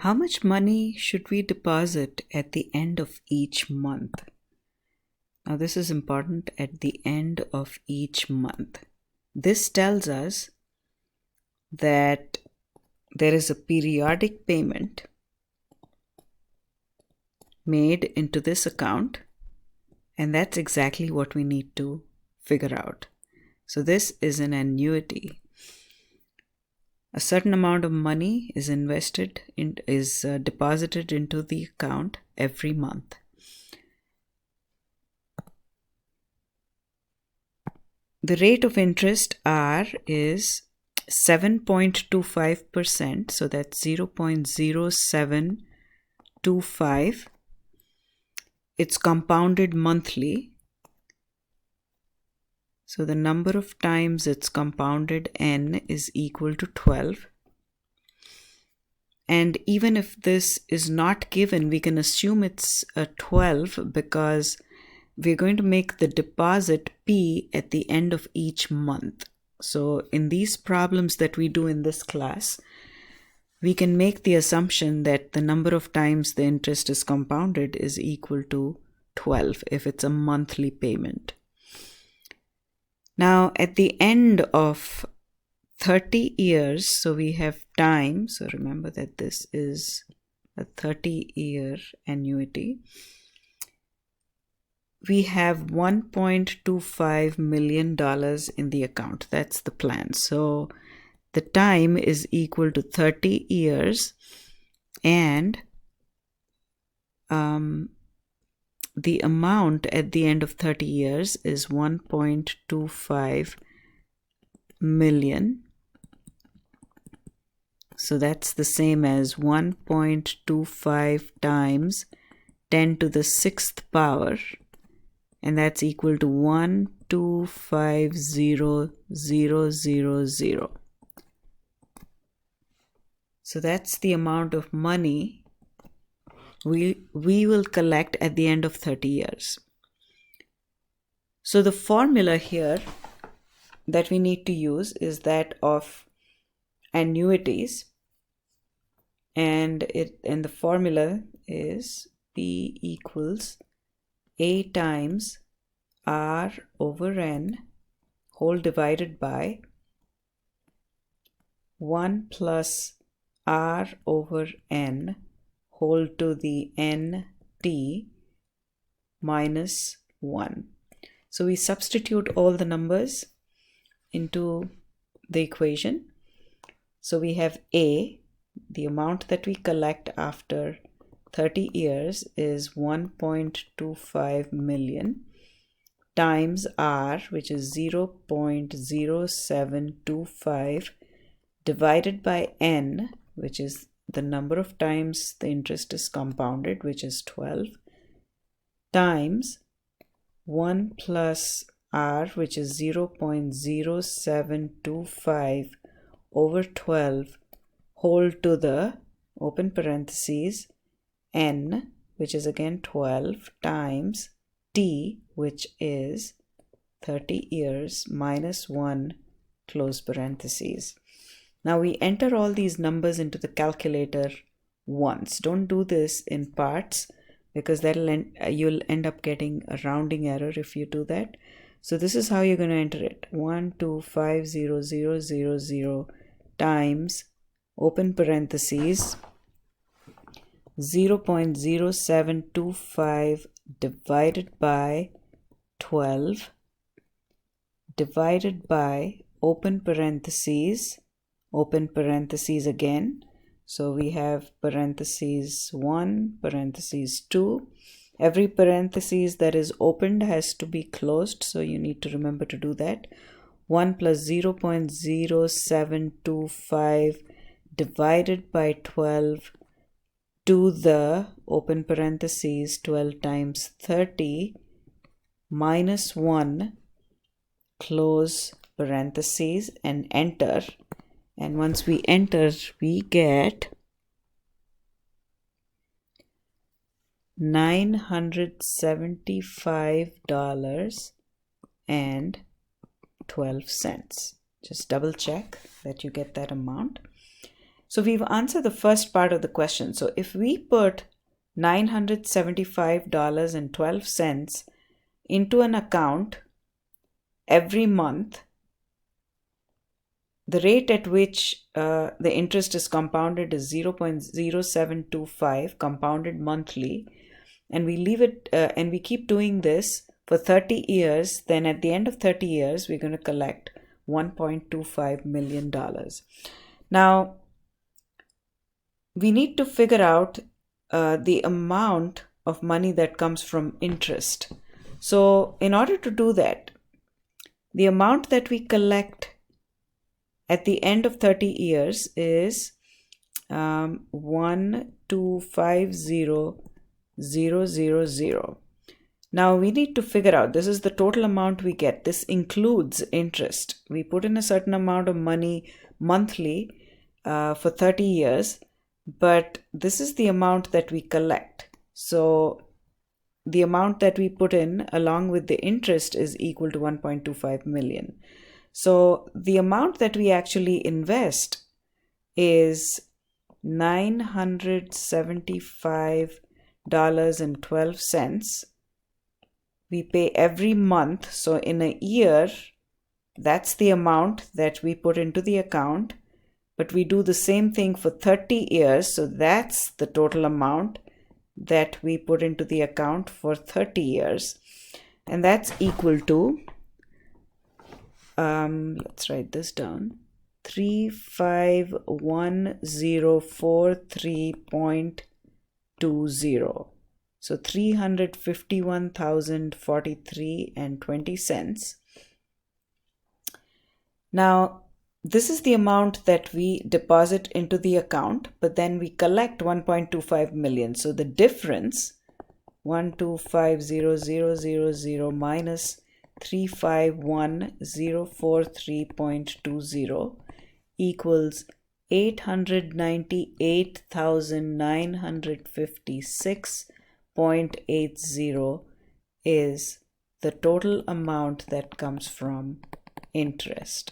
How much money should we deposit at the end of each month? Now this is important, at the end of each month. This tells us that there is a periodic payment made into this account, and that's exactly what we need to figure out. So this is an annuity. A certain amount of money is deposited into the account every month. The rate of interest R is 7.25%, so that's 0.0725. It's compounded monthly. So the number of times it's compounded, n, is equal to 12. And even if this is not given, we can assume it's a 12 because we're going to make the deposit P at the end of each month. So in these problems that we do in this class, we can make the assumption that the number of times the interest is compounded is equal to 12 if it's a monthly payment. Now at the end of 30 years, so we have time, so remember that this is a 30-year annuity, we have $1.25 million in the account. That's the plan. So the time is equal to 30 years, and the amount at the end of 30 years is 1.25 million. So that's the same as 1.25 times 10 to the 6th power, and that's equal to 1250000. So that's the amount of money we will collect at the end of 30 years. So the formula here that we need to use is that of annuities, and the formula is P equals A times R over N whole divided by 1 plus R over N whole to the nt minus 1. So we substitute all the numbers into the equation. So we have A, the amount that we collect after 30 years is 1.25 million, times R, which is 0.0725, divided by N, which is the number of times the interest is compounded, which is 12, times 1 plus R, which is 0.0725 over 12 whole to the open parentheses N, which is again 12, times T, which is 30 years, minus 1 close parentheses. Now we enter all these numbers into the calculator once. Don't do this in parts because you'll end up getting a rounding error if you do that. So this is how you're going to enter it. 1250000 times open parentheses 0.0725 divided by 12 divided by open parentheses again. So we have parentheses 1, parentheses 2. Every parentheses that is opened has to be closed, so you need to remember to do that. 1 plus 0.0725 divided by 12 to the open parentheses 12 times 30 minus 1 close parentheses and enter. And once we enter, we get $975.12. Just double check that you get that amount. So we've answered the first part of the question. So if we put $975.12 into an account every month, the rate at which the interest is compounded is 0.0725 compounded monthly, and we leave it and we keep doing this for 30 years, then at the end of 30 years, we're going to collect $1.25 million. Now, we need to figure out the amount of money that comes from interest. So in order to do that, the amount that we collect at the end of 30 years is 1250000. Now we need to figure out, this is the total amount we get. This includes interest. We put in a certain amount of money monthly for 30 years, but this is the amount that we collect. So the amount that we put in along with the interest is equal to 1.25 million. So the amount that we actually invest is $975.12. We pay every month. So in a year, that's the amount that we put into the account. But we do the same thing for 30 years. So that's the total amount that we put into the account for 30 years. And that's equal to, let's write this down, 351,043.20. So 351,043.20 cents. Now, this is the amount that we deposit into the account, but then we collect 1.25 million. So the difference, 125,000 minus 351,043.20 equals 898,956.80 is the total amount that comes from interest.